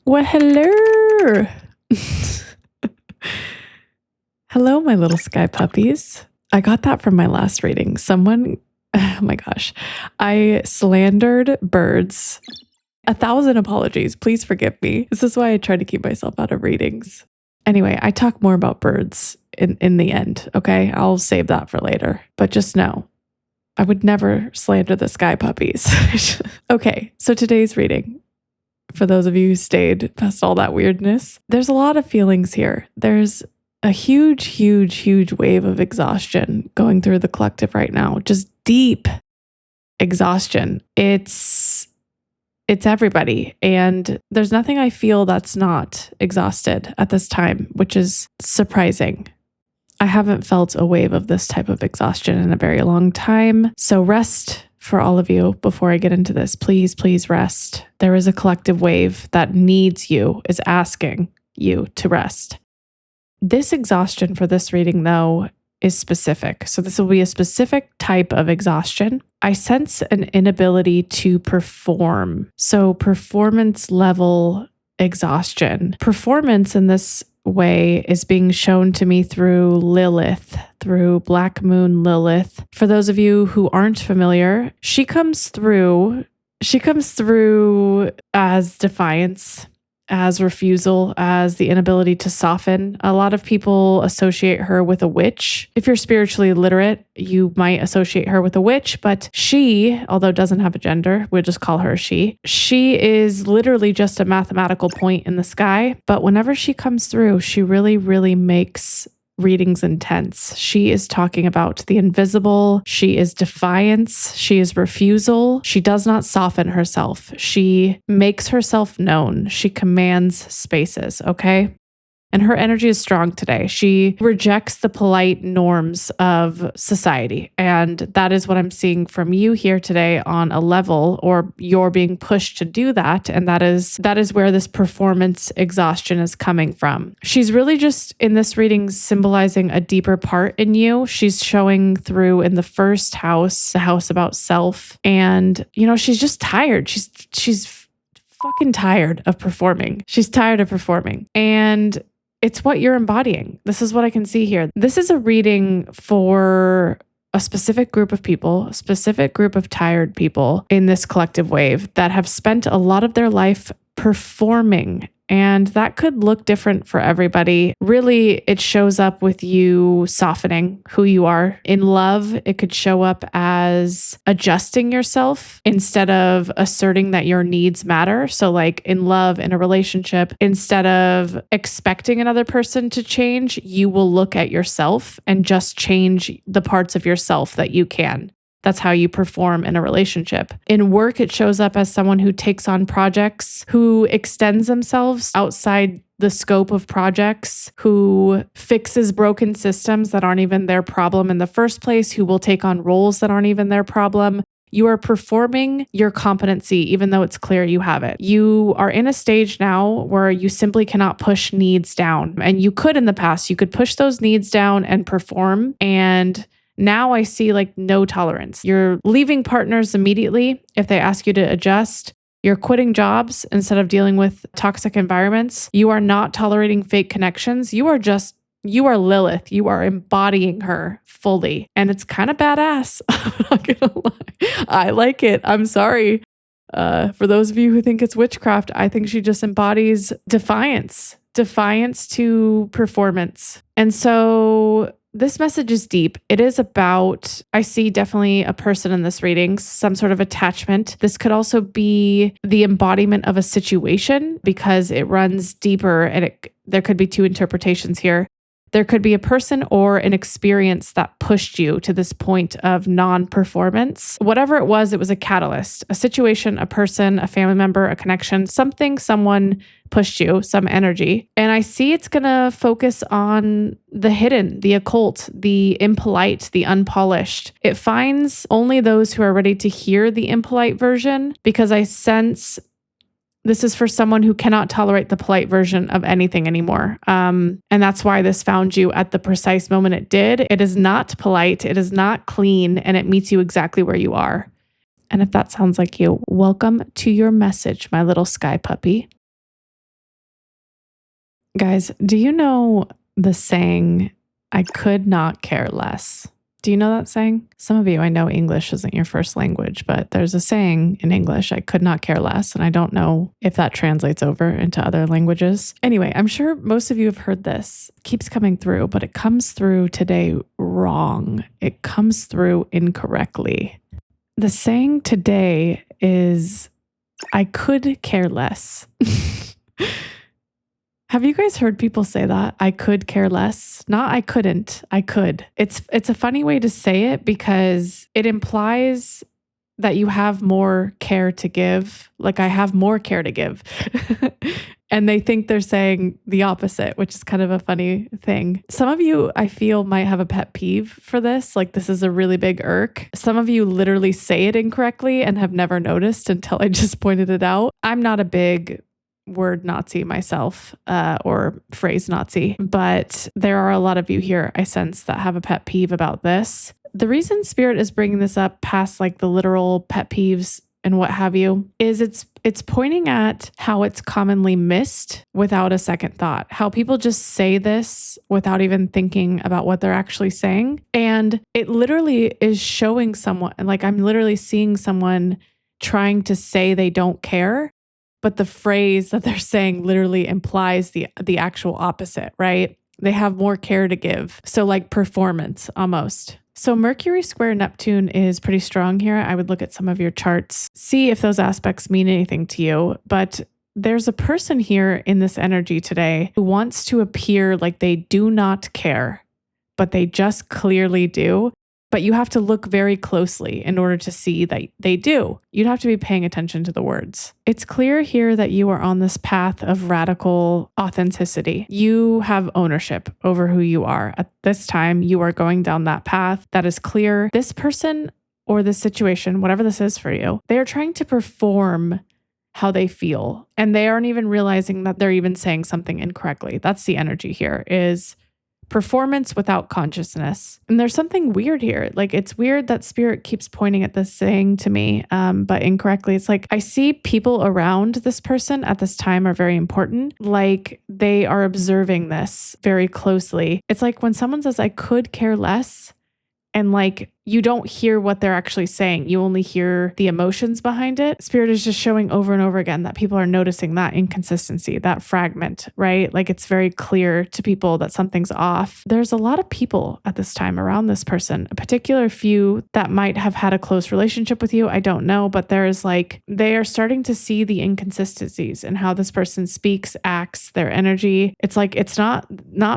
Well, hello. Hello, my little sky puppies. I got that from my last reading. Someone, oh my gosh, I slandered birds. 1,000 apologies. Please forgive me. This is why I try to keep myself out of readings. Anyway, I talk more about birds in the end, okay? I'll save that for later. But just know, I would never slander the sky puppies. Okay, so today's reading, for those of you who stayed past all that weirdness, there's a lot of feelings here. There's a huge, huge, huge wave of exhaustion going through the collective right now. Just deep exhaustion. It's everybody. And there's nothing I feel that's not exhausted at this time, which is surprising. I haven't felt a wave of this type of exhaustion in a very long time. So rest for all of you before I get into this. Please, please rest. There is a collective wave that needs you, is asking you to rest. This exhaustion for this reading, though, is specific. So this will be a specific type of exhaustion. I sense an inability to perform. So performance level exhaustion. Performance in this way is being shown to me through Lilith, through Black Moon Lilith. For those of you who aren't familiar, she comes through as defiance, as refusal, as the inability to soften. A lot of people associate her with a witch. If you're spiritually literate, you might associate her with a witch, but she, although doesn't have a gender, we'll just call her she is literally just a mathematical point in the sky. But whenever she comes through, she really, really makes readings intense. She is talking about the invisible. She is defiance. She is refusal. She does not soften herself. She makes herself known. She commands spaces, okay? And her energy is strong today. She rejects the polite norms of society. And that is what I'm seeing from you here today on a level, or you're being pushed to do that. And that is where this performance exhaustion is coming from. She's really just in this reading symbolizing a deeper part in you. She's showing through in the first house, the house about self. And, she's just tired. She's fucking tired of performing. She's tired of performing. And it's what you're embodying. This is what I can see here. This is a reading for a specific group of people, a specific group of tired people in this collective wave that have spent a lot of their life performing. And that could look different for everybody. Really, it shows up with you softening who you are. In love, it could show up as adjusting yourself instead of asserting that your needs matter. So like in love, in a relationship, instead of expecting another person to change, you will look at yourself and just change the parts of yourself that you can. That's how you perform in a relationship. In work, it shows up as someone who takes on projects, who extends themselves outside the scope of projects, who fixes broken systems that aren't even their problem in the first place, who will take on roles that aren't even their problem. You are performing your competency, even though it's clear you have it. You are in a stage now where you simply cannot push needs down. And you could in the past, you could push those needs down and perform. And now I see like no tolerance. You're leaving partners immediately if they ask you to adjust. You're quitting jobs instead of dealing with toxic environments. You are not tolerating fake connections. You are Lilith. You are embodying her fully. And it's kind of badass. I'm not gonna lie. I like it. I'm sorry. For those of you who think it's witchcraft, I think she just embodies defiance to performance. And so this message is deep. It is about, I see definitely a person in this reading, some sort of attachment. This could also be the embodiment of a situation because it runs deeper, and there could be two interpretations here. There could be a person or an experience that pushed you to this point of non-performance. Whatever it was a catalyst, a situation, a person, a family member, a connection, something, someone pushed you, some energy. And I see it's going to focus on the hidden, the occult, the impolite, the unpolished. It finds only those who are ready to hear the impolite version, because I sense this is for someone who cannot tolerate the polite version of anything anymore. And that's why this found you at the precise moment it did. It is not polite. It is not clean. And it meets you exactly where you are. And if that sounds like you, welcome to your message, my little sky puppy. Guys, do you know the saying, I could not care less? Do you know that saying? Some of you, I know English isn't your first language, but there's a saying in English, I could not care less. And I don't know if that translates over into other languages. Anyway, I'm sure most of you have heard this. It keeps coming through, but it comes through today wrong. It comes through incorrectly. The saying today is, I could care less. Have you guys heard people say that? I could care less. Not I couldn't, I could. It's a funny way to say it because it implies that you have more care to give. Like I have more care to give. And they think they're saying the opposite, which is kind of a funny thing. Some of you, I feel, might have a pet peeve for this. Like this is a really big irk. Some of you literally say it incorrectly and have never noticed until I just pointed it out. I'm not a big word Nazi myself, or phrase Nazi, but there are a lot of you here, I sense, that have a pet peeve about this. The reason Spirit is bringing this up past like the literal pet peeves and what have you is it's pointing at how it's commonly missed without a second thought, how people just say this without even thinking about what they're actually saying. And it literally is showing someone, like I'm literally seeing someone trying to say they don't care, but the phrase that they're saying literally implies the actual opposite, right? They have more care to give. So like performance almost. So Mercury square Neptune is pretty strong here. I would look at some of your charts, see if those aspects mean anything to you. But there's a person here in this energy today who wants to appear like they do not care, but they just clearly do. But you have to look very closely in order to see that they do. You'd have to be paying attention to the words. It's clear here that you are on this path of radical authenticity. You have ownership over who you are. At this time, you are going down that path. That is clear. This person or this situation, whatever this is for you, they are trying to perform how they feel. And they aren't even realizing that they're even saying something incorrectly. That's the energy here, is performance without consciousness. And there's something weird here. Like it's weird that Spirit keeps pointing at this saying to me, but incorrectly. It's like I see people around this person at this time are very important. Like they are observing this very closely. It's like when someone says, I could care less, and like you don't hear what they're actually saying. You only hear the emotions behind it. Spirit is just showing over and over again that people are noticing that inconsistency, that fragment, right? Like it's very clear to people that something's off. There's a lot of people at this time around this person, a particular few that might have had a close relationship with you. I don't know, but there's like, they are starting to see the inconsistencies in how this person speaks, acts, their energy. It's like, it's not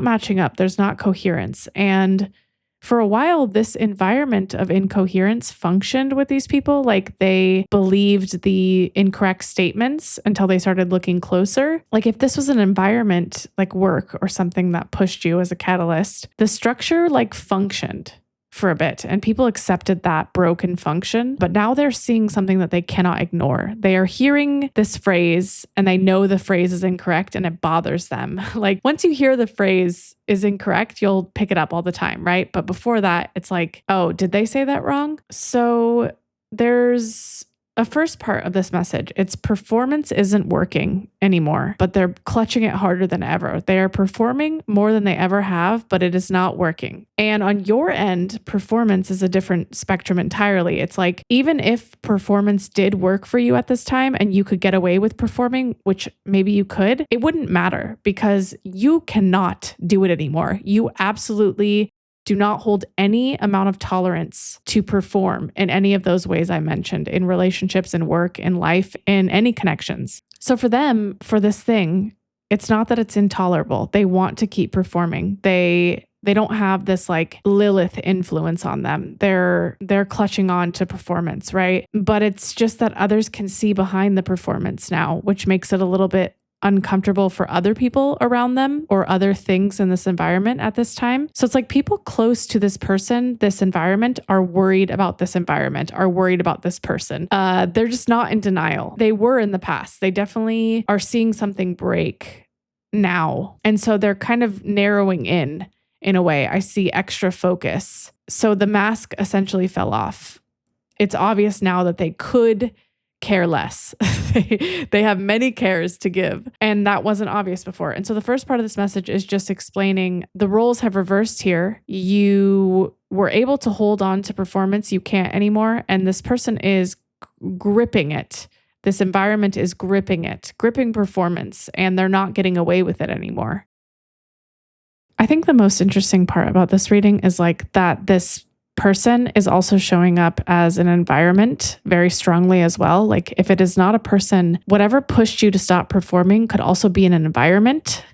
matching up. There's not coherence. And for a while, this environment of incoherence functioned with these people. Like they believed the incorrect statements until they started looking closer. Like if this was an environment like work or something that pushed you as a catalyst, the structure like functioned for a bit and people accepted that broken function. But now they're seeing something that they cannot ignore. They are hearing this phrase and they know the phrase is incorrect and it bothers them. Like once you hear the phrase is incorrect, you'll pick it up all the time, right? But before that, it's like, oh, did they say that wrong? So there's a first part of this message. It's performance isn't working anymore, but they're clutching it harder than ever. They are performing more than they ever have, but it is not working. And on your end, performance is a different spectrum entirely. It's like, even if performance did work for you at this time and you could get away with performing, which maybe you could, it wouldn't matter because you cannot do it anymore. You absolutely do not hold any amount of tolerance to perform in any of those ways I mentioned, in relationships, in work, in life, in any connections. So for them, for this thing, it's not that it's intolerable. They want to keep performing. They don't have this like Lilith influence on them. They're clutching on to performance, right? But it's just that others can see behind the performance now, which makes it a little bit uncomfortable for other people around them or other things in this environment at this time. So it's like people close to this person, this environment, are worried about this environment, are worried about this person. They're just not in denial. They were in the past. They definitely are seeing something break now. And so they're kind of narrowing in a way. I see extra focus. So the mask essentially fell off. It's obvious now that they could care less. They have many cares to give. And that wasn't obvious before. And so the first part of this message is just explaining the roles have reversed here. You were able to hold on to performance. You can't anymore. And this person is gripping it. This environment is gripping it, gripping performance, and they're not getting away with it anymore. I think the most interesting part about this reading is like that this person is also showing up as an environment very strongly as well. Like if it is not a person, whatever pushed you to stop performing could also be in an environment.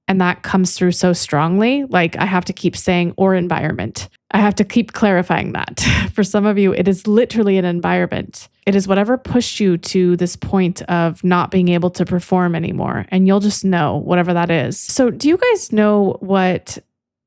And that comes through so strongly. Like I have to keep saying or environment. I have to keep clarifying that. For some of you, it is literally an environment. It is whatever pushed you to this point of not being able to perform anymore. And you'll just know whatever that is. So do you guys know what,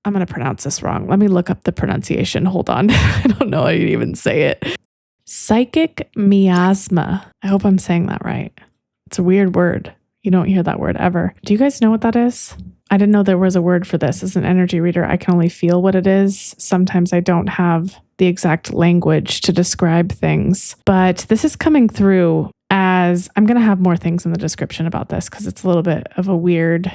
I'm going to pronounce this wrong. Let me look up the pronunciation. Hold on. I don't know how you even say it. Psychic miasma. I hope I'm saying that right. It's a weird word. You don't hear that word ever. Do you guys know what that is? I didn't know there was a word for this. As an energy reader, I can only feel what it is. Sometimes I don't have the exact language to describe things. But this is coming through as, I'm going to have more things in the description about this because it's a little bit of a weird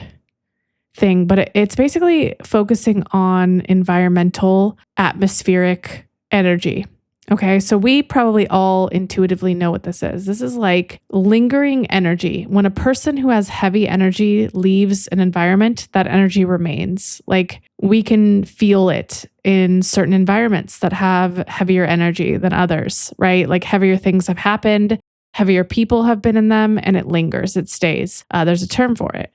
thing. But it's basically focusing on environmental, atmospheric energy. Okay, so we probably all intuitively know what this is. This is like lingering energy. When a person who has heavy energy leaves an environment, that energy remains. Like we can feel it in certain environments that have heavier energy than others, right? Like heavier things have happened, heavier people have been in them, and it lingers, it stays. There's a term for it.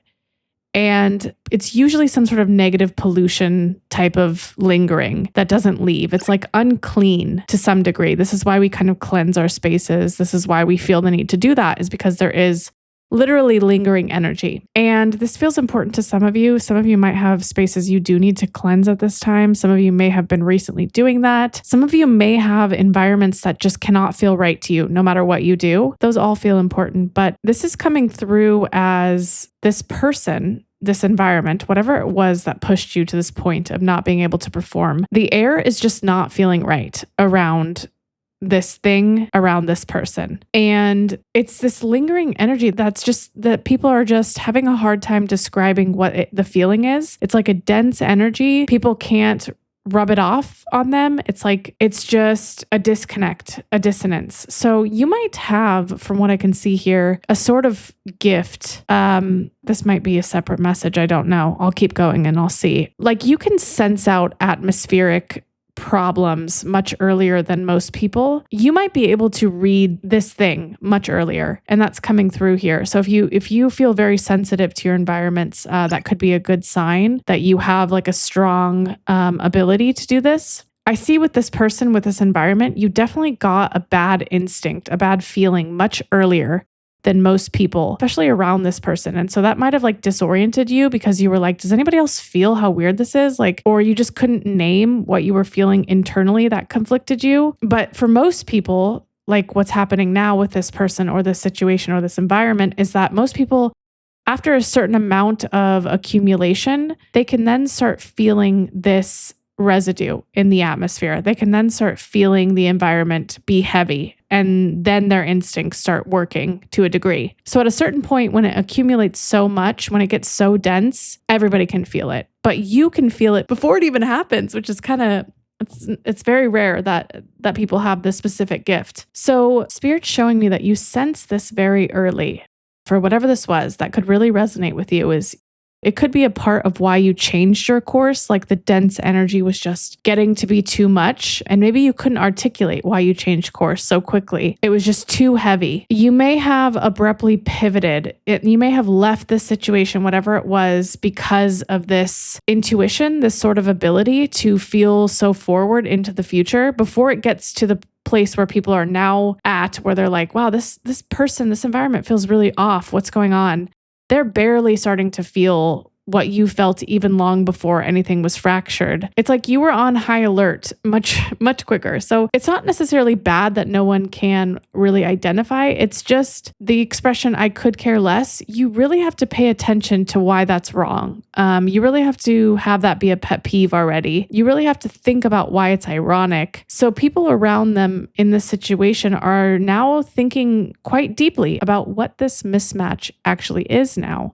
And it's usually some sort of negative pollution type of lingering that doesn't leave. It's like unclean to some degree. This is why we kind of cleanse our spaces. This is why we feel the need to do that, is because there is literally lingering energy. And this feels important to some of you. Some of you might have spaces you do need to cleanse at this time. Some of you may have been recently doing that. Some of you may have environments that just cannot feel right to you, no matter what you do. Those all feel important. But this is coming through as this person, this environment, whatever it was that pushed you to this point of not being able to perform. The air is just not feeling right around this thing, around this person. And it's this lingering energy that's just that people are just having a hard time describing what the feeling is. It's like a dense energy. People can't rub it off on them. It's like, it's just a disconnect, a dissonance. So you might have, from what I can see here, a sort of gift. This might be a separate message. I don't know. I'll keep going and I'll see. Like you can sense out atmospheric problems much earlier than most people. You might be able to read this thing much earlier, and that's coming through here. So if you feel very sensitive to your environments, that could be a good sign that you have like a strong ability to do this. I see with this person, with this environment, you definitely got a bad instinct, a bad feeling much earlier than most people, especially around this person. And so that might have like disoriented you because you were like, does anybody else feel how weird this is? Like, or you just couldn't name what you were feeling internally that conflicted you. But for most people, like what's happening now with this person or this situation or this environment is that most people, after a certain amount of accumulation, they can then start feeling this residue in the atmosphere. They can then start feeling the environment be heavy, and then their instincts start working to a degree. So at a certain point, when it accumulates so much, when it gets so dense, everybody can feel it. But you can feel it before it even happens, which is kind of, it's very rare that people have this specific gift. So Spirit's showing me that you sense this very early. For whatever this was that could really resonate with you, is it could be a part of why you changed your course. Like the dense energy was just getting to be too much. And maybe you couldn't articulate why you changed course so quickly. It was just too heavy. You may have abruptly pivoted. You may have left this situation, whatever it was, because of this intuition, this sort of ability to feel so forward into the future before it gets to the place where people are now at, where they're like, wow, this person, this environment feels really off. What's going on? They're barely starting to feel what you felt even long before anything was fractured. It's like you were on high alert much quicker. So it's not necessarily bad that no one can really identify. It's just the expression, I could care less. You really have to pay attention to why that's wrong. You really have to have that be a pet peeve already. You really have to think about why it's ironic. So people around them in this situation are now thinking quite deeply about what this mismatch actually is now.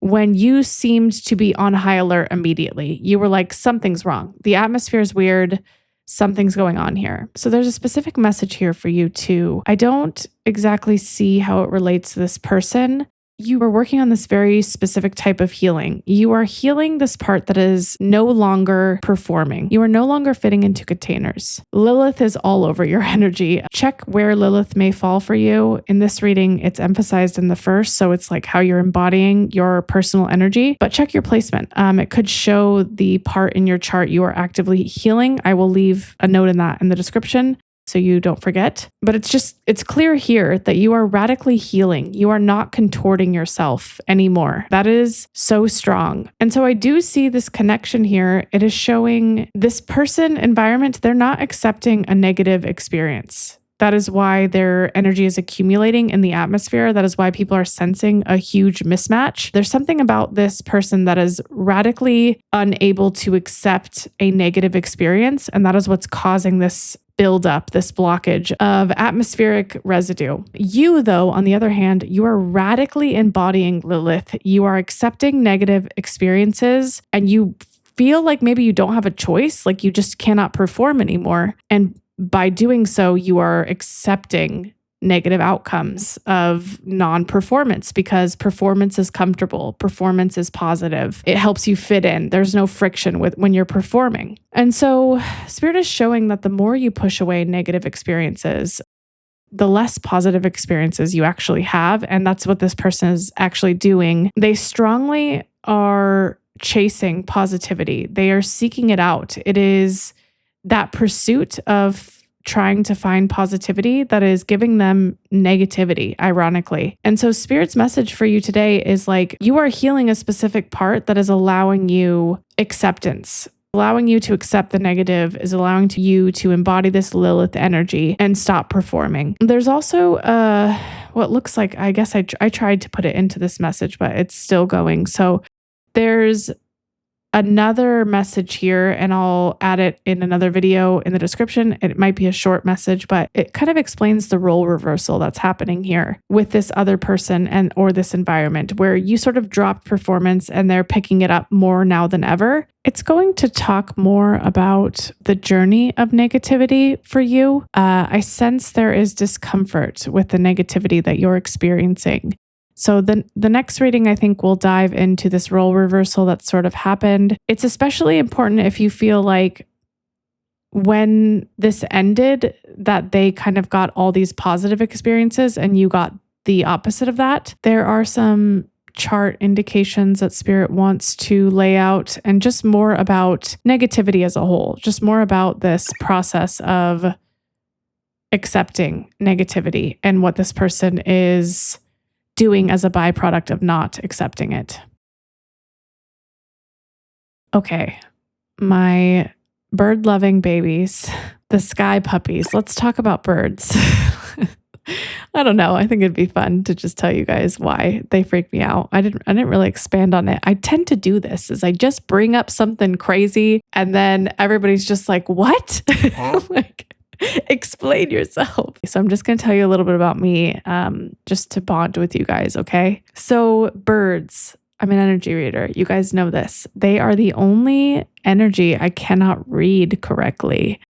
When you seemed to be on high alert immediately, you were like, something's wrong. The atmosphere is weird. Something's going on here. So there's a specific message here for you too. I don't exactly see how it relates to this person. You are working on this very specific type of healing. You are healing this part that is no longer performing. You are no longer fitting into containers. Lilith is all over your energy. Check where Lilith may fall for you. In this reading, it's emphasized in the first, so it's like how you're embodying your personal energy, but check your placement. It could show the part in your chart you are actively healing. I will leave a note in that in the description, so you don't forget. But it's clear here that you are radically healing. You are not contorting yourself anymore. That is so strong. And so I do see this connection here. It is showing this person environment, they're not accepting a negative experience. That is why their energy is accumulating in the atmosphere. That is why people are sensing a huge mismatch. There's something about this person that is radically unable to accept a negative experience. And that is what's causing this build up, this blockage of atmospheric residue. You, though, on the other hand, you are radically embodying Lilith. You are accepting negative experiences and you feel like maybe you don't have a choice, like you just cannot perform anymore. And by doing so, you are accepting negative outcomes of non-performance because performance is comfortable. Performance is positive. It helps you fit in. There's no friction with when you're performing. And so Spirit is showing that the more you push away negative experiences, the less positive experiences you actually have. And that's what this person is actually doing. They strongly are chasing positivity. They are seeking it out. It is that pursuit of trying to find positivity that is giving them negativity, ironically. And so Spirit's message for you today is like, you are healing a specific part that is allowing you acceptance. Allowing you to accept the negative is allowing you to embody this Lilith energy and stop performing. There's also what looks like, I guess I tried to put it into this message, but it's still going. So there's another message here, and I'll add it in another video in the description. It might be a short message, but it kind of explains the role reversal that's happening here with this other person and or this environment where you sort of dropped performance and they're picking it up more now than ever. It's going to talk more about the journey of negativity for you. I sense there is discomfort with the negativity that you're experiencing. So the next reading, I think, will dive into this role reversal that sort of happened. It's especially important if you feel like when this ended, that they kind of got all these positive experiences and you got the opposite of that. There are some chart indications that Spirit wants to lay out and just more about negativity as a whole, just more about this process of accepting negativity and what this person is doing as a byproduct of not accepting it. Okay, my bird-loving babies, the sky puppies. Let's talk about birds. I don't know. I think it'd be fun to just tell you guys why they freak me out. I didn't really expand on it. I tend to do this is I just bring up something crazy and then everybody's just like, what? Like, explain yourself. So I'm just going to tell you a little bit about me, just to bond with you guys, okay? So birds, I'm an energy reader. You guys know this. They are the only energy I cannot read correctly.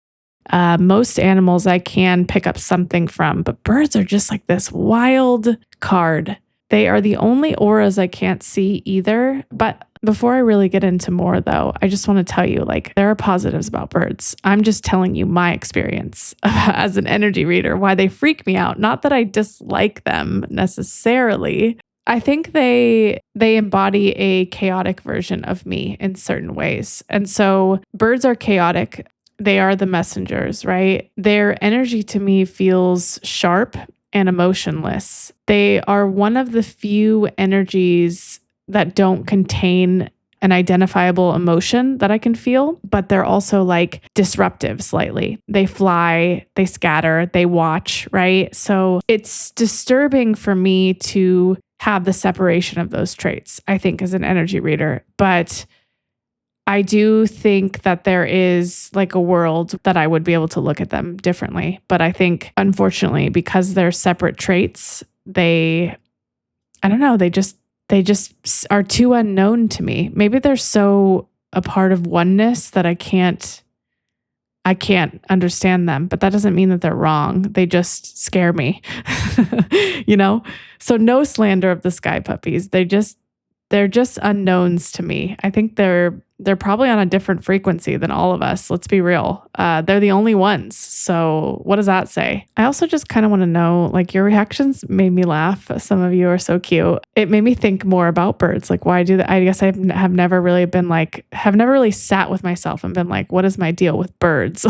Most animals I can pick up something from, but birds are just like this wild card. They are the only auras I can't see either. But before I really get into more though, I just want to tell you, like, there are positives about birds. I'm just telling you my experience as an energy reader, why they freak me out. Not that I dislike them necessarily. I think they embody a chaotic version of me in certain ways. And so birds are chaotic. They are the messengers, right? Their energy to me feels sharp and emotionless. They are one of the few energies that don't contain an identifiable emotion that I can feel, but they're also like disruptive slightly. They fly, they scatter, they watch, right? So it's disturbing for me to have the separation of those traits, I think, as an energy reader. But I do think that there is like a world that I would be able to look at them differently. But I think, unfortunately, because they're separate traits, I don't know, they just are too unknown to me. Maybe they're so a part of oneness that I can't understand them, but that doesn't mean that they're wrong. They just scare me. So no slander of the sky puppies. They're just unknowns to me. I think they're probably on a different frequency than all of us. Let's be real. They're the only ones. So what does that say? I also just kind of want to know, like, your reactions made me laugh. Some of you are so cute. It made me think more about birds. Like, why do that? I guess I have never really been like, have never really sat with myself and been like, what is my deal with birds?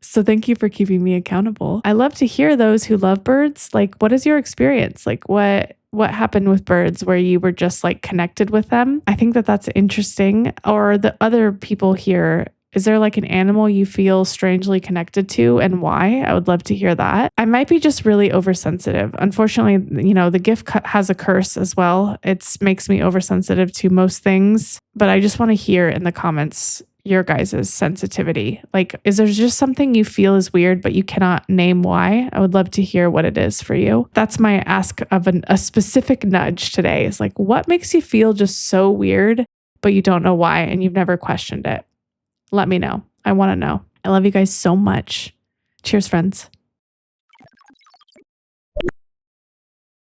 So thank you for keeping me accountable. I love to hear those who love birds. Like, what is your experience? Like, what happened with birds where you were just like connected with them? I think that that's interesting. Or the other people here, is there like an animal you feel strangely connected to and why? I would love to hear that. I might be just really oversensitive. Unfortunately, the gift has a curse as well. It makes me oversensitive to most things, but I just want to hear in the comments your guys' sensitivity. Like, is there just something you feel is weird, but you cannot name why? I would love to hear what it is for you. That's my ask of a specific nudge today, is like, what makes you feel just so weird, but you don't know why and you've never questioned it? Let me know. I want to know. I love you guys so much. Cheers, friends.